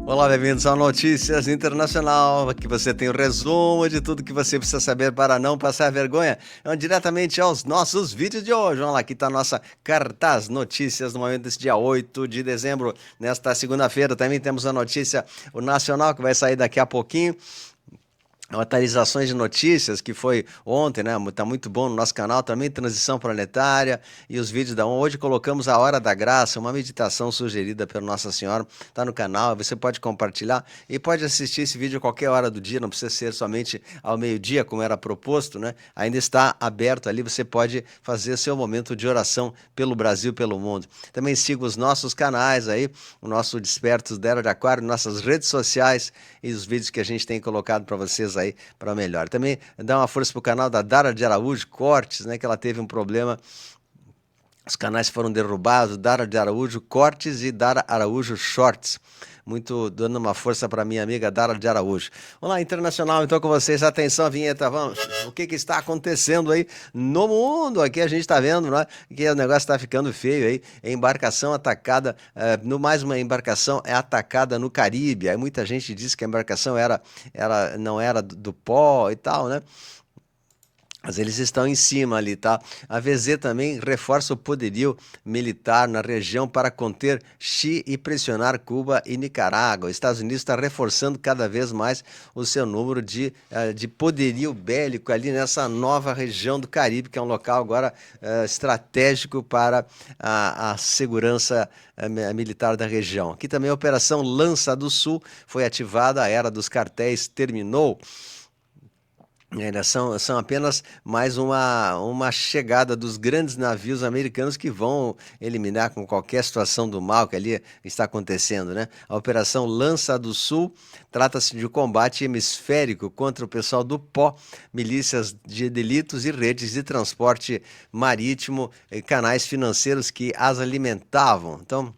Olá, bem-vindos ao Notícias Internacional. Aqui você tem o resumo de tudo que você precisa saber para não passar vergonha. Vamos diretamente aos nossos vídeos de hoje. Vamos lá, aqui está a nossa cartaz notícias no momento desse dia 8 de dezembro. Nesta segunda-feira também temos a notícia, o Nacional, que vai sair daqui a pouquinho. Atualizações de notícias que foi ontem, né? Tá muito bom no nosso canal também, transição planetária e os vídeos da ONU. Hoje colocamos a Hora da Graça, uma meditação sugerida pela Nossa Senhora, tá no canal, você pode compartilhar e pode assistir esse vídeo a qualquer hora do dia, não precisa ser somente ao meio-dia, como era proposto, né? Ainda está aberto ali, você pode fazer seu momento de oração pelo Brasil, pelo mundo. Também siga os nossos canais aí, o nosso Despertos da Era de Aquário, nossas redes sociais e os vídeos que a gente tem colocado para vocês aí para melhor. Também dá uma força pro canal da Dara de Araújo Cortes, né, que ela teve um problema. Os canais foram derrubados, Dara de Araújo Cortes e Dara Araújo Shorts. Muito dando uma força para minha amiga Dara de Araújo. Vamos lá, internacional, então com vocês. Atenção, vinheta, vamos. O que está acontecendo aí no mundo? Aqui a gente está vendo, né? Que o negócio está ficando feio aí. Embarcação atacada, no mais uma embarcação é atacada no Caribe. Aí muita gente disse que a embarcação não era do pó e tal, né? Mas eles estão em cima ali, tá? A VZ também reforça o poderio militar na região para conter Xi e pressionar Cuba e Nicarágua. Os Estados Unidos está reforçando cada vez mais o seu número de poderio bélico ali nessa nova região do Caribe, que é um local agora estratégico para a segurança militar da região. Aqui também a Operação Lança do Sul foi ativada, a era dos cartéis terminou. São apenas mais uma chegada dos grandes navios americanos que vão eliminar com qualquer situação do mal que ali está acontecendo, né? A Operação Lança do Sul trata-se de um combate hemisférico contra o pessoal do pó, milícias de delitos e redes de transporte marítimo e canais financeiros que as alimentavam. Então,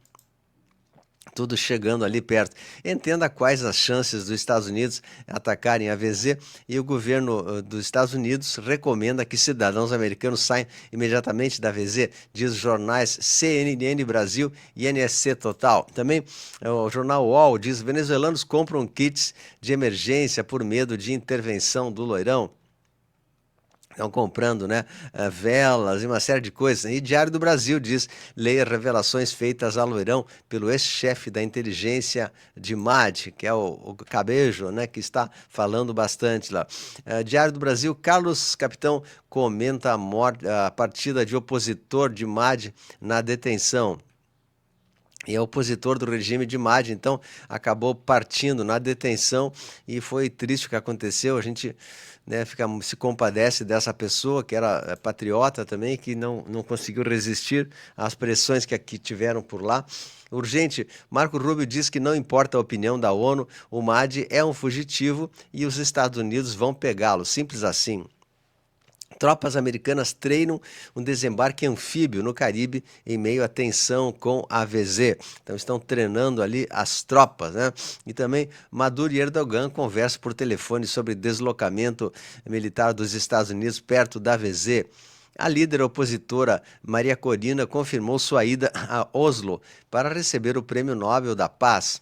tudo chegando ali perto. Entenda quais as chances dos Estados Unidos atacarem a VZ e o governo dos Estados Unidos recomenda que cidadãos americanos saiam imediatamente da VZ, diz os jornais CNN Brasil e NSC Total. Também o jornal UOL diz que venezuelanos compram kits de emergência por medo de intervenção do Loirão. Estão comprando, né, velas e uma série de coisas. E Diário do Brasil diz, leia revelações feitas a Loirão pelo ex-chefe da inteligência de MAD, que é o Cabejo, né, que está falando bastante lá. Diário do Brasil, Carlos Capitão comenta a partida de opositor de MAD na detenção. E é opositor do regime de MAD, então acabou partindo na detenção e foi triste o que aconteceu. A gente, né, se compadece dessa pessoa que era patriota também, que não conseguiu resistir às pressões que tiveram por lá. Urgente, Marco Rubio diz que não importa a opinião da ONU, o MAD é um fugitivo e os Estados Unidos vão pegá-lo, simples assim. Tropas americanas treinam um desembarque anfíbio no Caribe em meio à tensão com a VZ. Então estão treinando ali as tropas, né? E também Maduro e Erdogan conversam por telefone sobre deslocamento militar dos Estados Unidos perto da VZ. A líder opositora Maria Corina confirmou sua ida a Oslo para receber o Prêmio Nobel da Paz.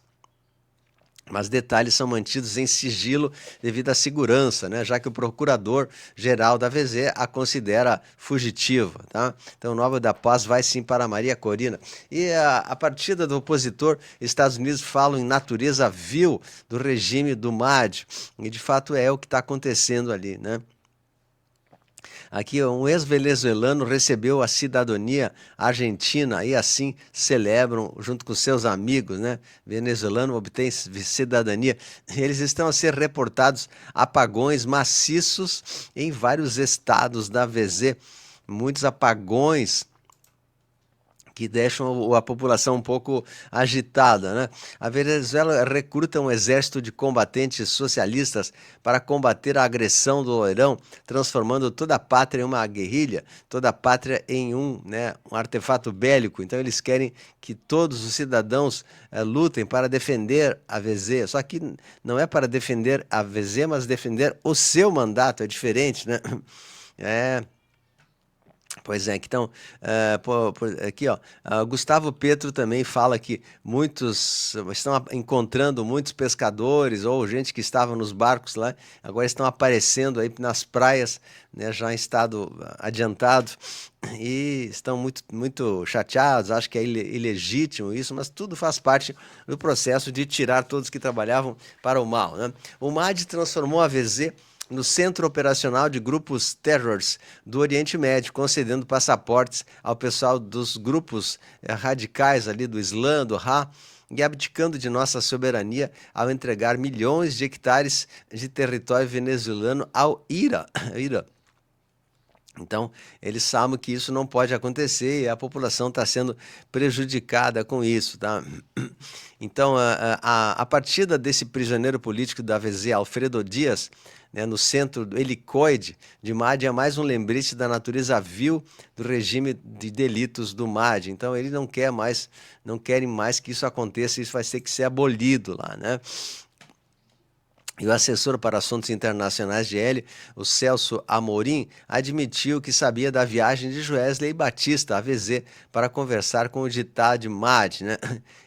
Mas detalhes são mantidos em sigilo devido à segurança, né? Já que o procurador-geral da VZ a considera fugitiva. Tá? Então o Nobel da Paz vai sim para Maria Corina. E a partida do opositor, Estados Unidos falam em natureza vil do regime do MAD. E de fato é o que está acontecendo ali, né? Aqui, um ex-venezuelano recebeu a cidadania argentina e assim celebram junto com seus amigos, né? Venezuelano obtém cidadania. Eles estão a ser reportados apagões maciços em vários estados da VZ. Muitos apagões que deixam a população um pouco agitada, né? A Venezuela recruta um exército de combatentes socialistas para combater a agressão do Loirão, transformando toda a pátria em uma guerrilha, toda a pátria em um artefato bélico. Então eles querem que todos os cidadãos lutem para defender a VZ. Só que não é para defender a VZ, mas defender o seu mandato. É diferente, né? É... Pois é, então, aqui, ó, Gustavo Petro também fala que muitos estão encontrando muitos pescadores ou gente que estava nos barcos lá, agora estão aparecendo aí nas praias, né, já em estado adiantado e estão muito chateados, acho que é ilegítimo isso, mas tudo faz parte do processo de tirar todos que trabalhavam para o mal, né? O MAD transformou a VZ no Centro Operacional de Grupos Terrors do Oriente Médio, concedendo passaportes ao pessoal dos grupos radicais ali do Islã, do Ra, e abdicando de nossa soberania ao entregar milhões de hectares de território venezuelano ao IRA. Então, eles sabem que isso não pode acontecer e a população está sendo prejudicada com isso, tá? Então, a partida desse prisioneiro político da VZ, Alfredo Dias, né, no centro do helicoide de MAD, é mais um lembrete da natureza vil do regime de delitos do MAD. Então, ele não querem mais que isso aconteça, isso vai ter que ser abolido lá, né? E o assessor para assuntos internacionais de L, o Celso Amorim, admitiu que sabia da viagem de Joesley Batista, AVZ, para conversar com o ditado MAD, né?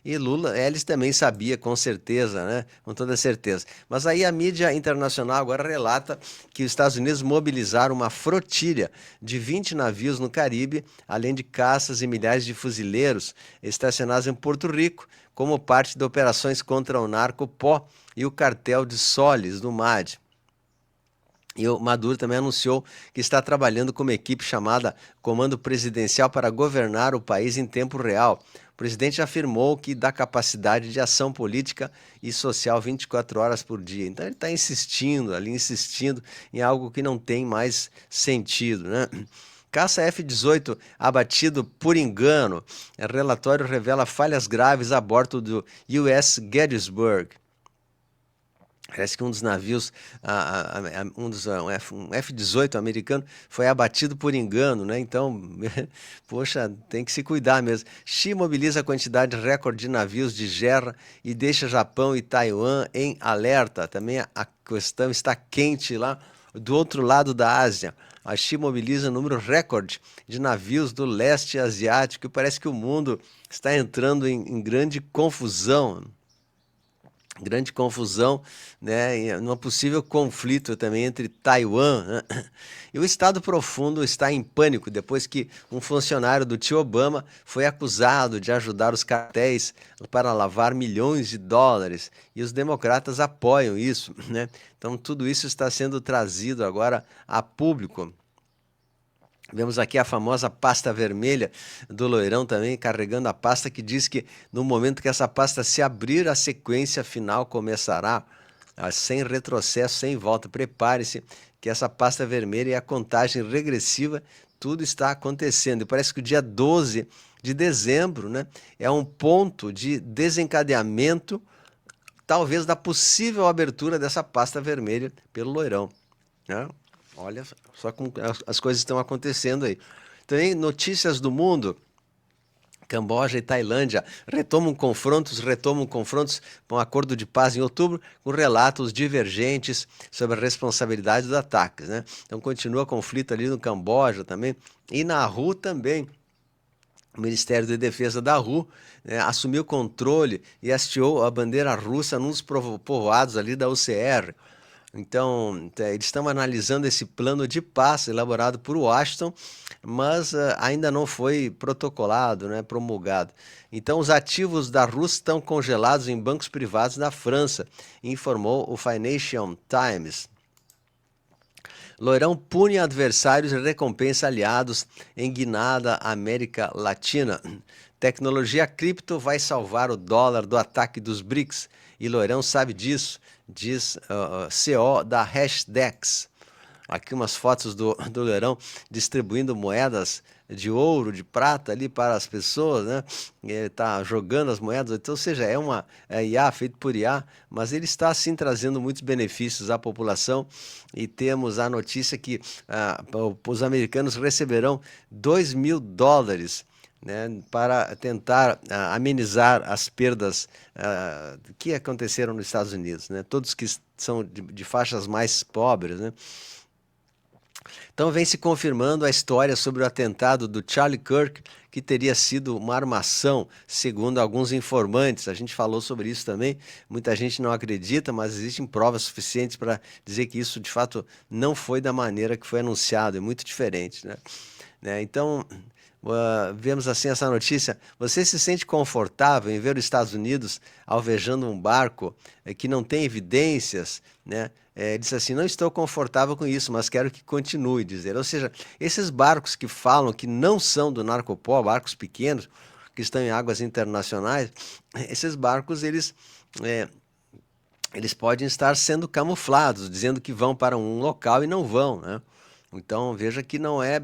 E Lula, eles também sabia, com certeza, né? Com toda certeza. Mas aí a mídia internacional agora relata que os Estados Unidos mobilizaram uma flotilha de 20 navios no Caribe, além de caças e milhares de fuzileiros estacionados em Porto Rico, como parte de operações contra o narco-pó e o cartel de Solis, do MAD. E o Maduro também anunciou que está trabalhando com uma equipe chamada Comando Presidencial para governar o país em tempo real. O presidente afirmou que dá capacidade de ação política e social 24 horas por dia. Então ele está insistindo em algo que não tem mais sentido, né? Caça F-18 abatido por engano. O relatório revela falhas graves a bordo do USS Gettysburg. Parece que um dos navios, um F-18 americano, foi abatido por engano, né? Então, poxa, tem que se cuidar mesmo. Xi mobiliza a quantidade recorde de navios de guerra e deixa Japão e Taiwan em alerta. Também a questão está quente lá do outro lado da Ásia. A Xi mobiliza um número recorde de navios do leste asiático e parece que o mundo está entrando em grande confusão, né, em um possível conflito também entre Taiwan, né? E o Estado Profundo está em pânico depois que um funcionário do tio Obama foi acusado de ajudar os cartéis para lavar milhões de dólares e os democratas apoiam isso, né? Então tudo isso está sendo trazido agora a público. Vemos aqui a famosa pasta vermelha do Loirão também, carregando a pasta que diz que no momento que essa pasta se abrir, a sequência final começará, sem retrocesso, sem volta. Prepare-se que essa pasta vermelha e a contagem regressiva, tudo está acontecendo. E parece que o dia 12 de dezembro, né, é um ponto de desencadeamento, talvez, da possível abertura dessa pasta vermelha pelo Loirão, né? Olha só como as coisas estão acontecendo aí. Também notícias do mundo. Camboja e Tailândia retomam confrontos com um acordo de paz em outubro, com relatos divergentes sobre a responsabilidade dos ataques, né? Então continua conflito ali no Camboja também e na rua também. O Ministério da Defesa da RU, né, assumiu controle e hasteou a bandeira russa nos povoados ali da UCR. Então, eles estão analisando esse plano de paz elaborado por Washington, mas ainda não foi protocolado, né, promulgado. Então, os ativos da Rússia estão congelados em bancos privados na França, informou o Financial Times. Loirão pune adversários e recompensa aliados em guinada América Latina. Tecnologia cripto vai salvar o dólar do ataque dos BRICS. E Loirão sabe disso, diz CO da Hashdex. Aqui umas fotos do Loirão distribuindo moedas de ouro, de prata ali para as pessoas, né? Ele está jogando as moedas, então, ou seja, é IA feito por IA, mas ele está sim trazendo muitos benefícios à população e temos a notícia que os americanos receberão US$ 2.000, né, para tentar amenizar as perdas que aconteceram nos Estados Unidos, né? Todos que são de faixas mais pobres, né? Então vem se confirmando a história sobre o atentado do Charlie Kirk, que teria sido uma armação, segundo alguns informantes. A gente falou sobre isso também, muita gente não acredita, mas existem provas suficientes para dizer que isso de fato não foi da maneira que foi anunciado, é muito diferente, né? Então, vemos assim essa notícia. Você se sente confortável em ver os Estados Unidos alvejando um barco que não tem evidências, né? Diz assim, não estou confortável com isso, mas quero que continue, dizer. Ou seja, esses barcos que falam que não são do Narcopol, barcos pequenos, que estão em águas internacionais, esses barcos, eles podem estar sendo camuflados, dizendo que vão para um local e não vão, né? Então veja que não é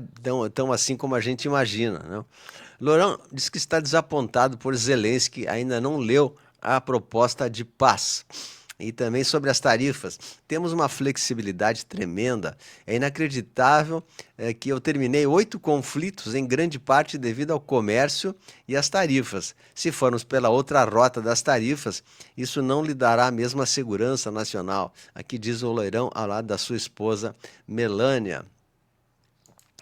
tão assim como a gente imagina, né? Lourão diz que está desapontado por Zelensky, ainda não leu a proposta de paz. E também sobre as tarifas, temos uma flexibilidade tremenda. É inacreditável que eu terminei 8 conflitos, em grande parte devido ao comércio e às tarifas. Se formos pela outra rota das tarifas, isso não lhe dará a mesma segurança nacional. Aqui diz o Loirão ao lado da sua esposa Melânia,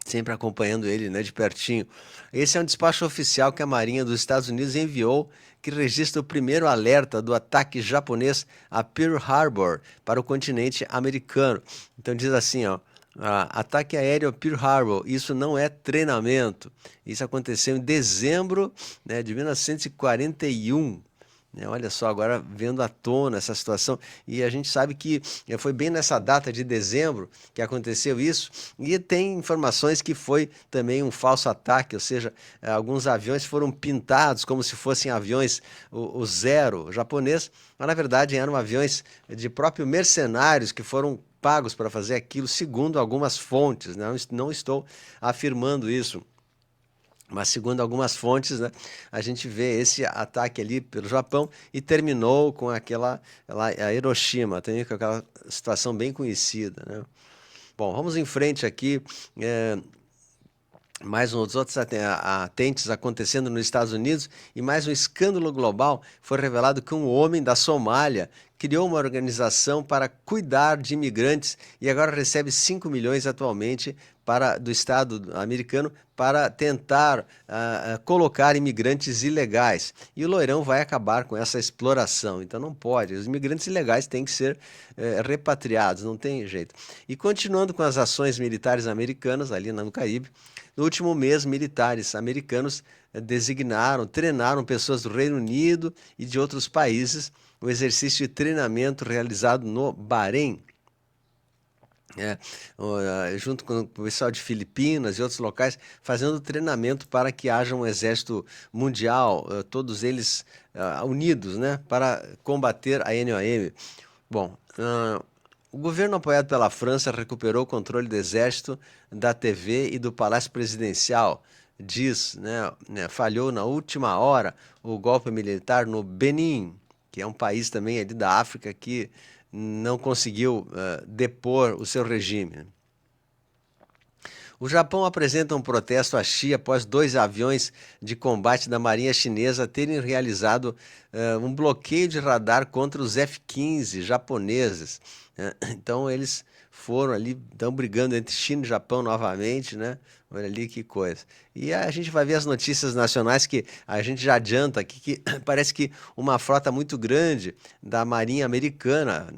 sempre acompanhando ele, né, de pertinho. Esse é um despacho oficial que a Marinha dos Estados Unidos enviou, que registra o primeiro alerta do ataque japonês a Pearl Harbor para o continente americano. Então diz assim, ó, ataque aéreo a Pearl Harbor, isso não é treinamento. Isso aconteceu em dezembro, né, de 1941. Olha só, agora vendo à tona essa situação, e a gente sabe que foi bem nessa data de dezembro que aconteceu isso, e tem informações que foi também um falso ataque, ou seja, alguns aviões foram pintados como se fossem aviões, o Zero japonês, mas na verdade eram aviões de próprio mercenários que foram pagos para fazer aquilo, segundo algumas fontes, né? Não estou afirmando isso. Mas segundo algumas fontes, né, a gente vê esse ataque ali pelo Japão e terminou com a Hiroshima, tem aquela situação bem conhecida, né? Bom, vamos em frente aqui. Mais uns outros atentes acontecendo nos Estados Unidos e mais um escândalo global. Foi revelado que um homem da Somália criou uma organização para cuidar de imigrantes e agora recebe 5 milhões atualmente do Estado americano para tentar colocar imigrantes ilegais. E o Loirão vai acabar com essa exploração. Então não pode. Os imigrantes ilegais têm que ser repatriados, não tem jeito. E continuando com as ações militares americanas ali no Caribe, no último mês, militares americanos treinaram pessoas do Reino Unido e de outros países, o exercício de treinamento realizado no Bahrein, junto com o pessoal de Filipinas e outros locais, fazendo treinamento para que haja um exército mundial, todos eles unidos, né, para combater a NOM. Bom, o governo apoiado pela França recuperou o controle do exército, da TV e do Palácio Presidencial. Diz, né, falhou na última hora o golpe militar no Benin, que é um país também ali da África que não conseguiu depor o seu regime. O Japão apresenta um protesto à Xi após 2 aviões de combate da Marinha Chinesa terem realizado um bloqueio de radar contra os F-15 japoneses. Então eles foram ali, estão brigando entre China e Japão novamente, né? Olha ali que coisa. E a gente vai ver as notícias nacionais que a gente já adianta aqui, que parece que uma frota muito grande da Marinha Americana,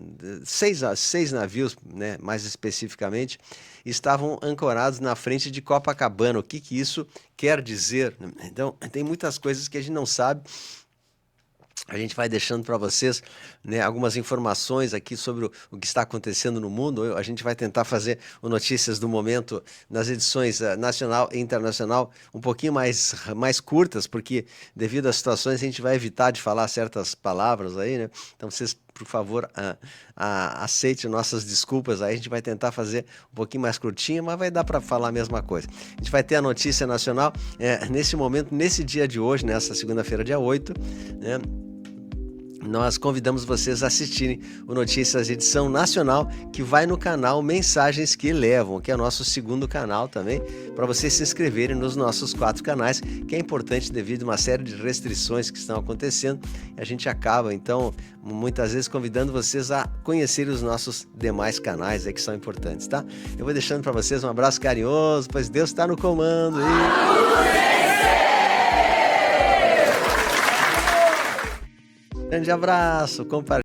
6 navios, né, mais especificamente, estavam ancorados na frente de Copacabana. O que isso quer dizer? Então, tem muitas coisas que a gente não sabe. A gente vai deixando para vocês, né, algumas informações aqui sobre o que está acontecendo no mundo. A gente vai tentar fazer o Notícias do Momento nas edições nacional e internacional um pouquinho mais curtas, porque devido às situações a gente vai evitar de falar certas palavras aí, né? Então vocês, por favor, aceitem nossas desculpas. Aí a gente vai tentar fazer um pouquinho mais curtinho, mas vai dar para falar a mesma coisa. A gente vai ter a notícia nacional nesse momento, nesse dia de hoje, nessa segunda-feira, dia 8, né? nós convidamos vocês a assistirem o Notícias Edição Nacional, que vai no canal Mensagens que Levam, que é o nosso segundo canal também, para vocês se inscreverem nos nossos 4 canais, que é importante devido a uma série de restrições que estão acontecendo. A gente acaba, então, muitas vezes convidando vocês a conhecerem os nossos demais canais aí que são importantes, tá? Eu vou deixando para vocês um abraço carinhoso, pois Deus está no comando. Grande abraço, compartilhe.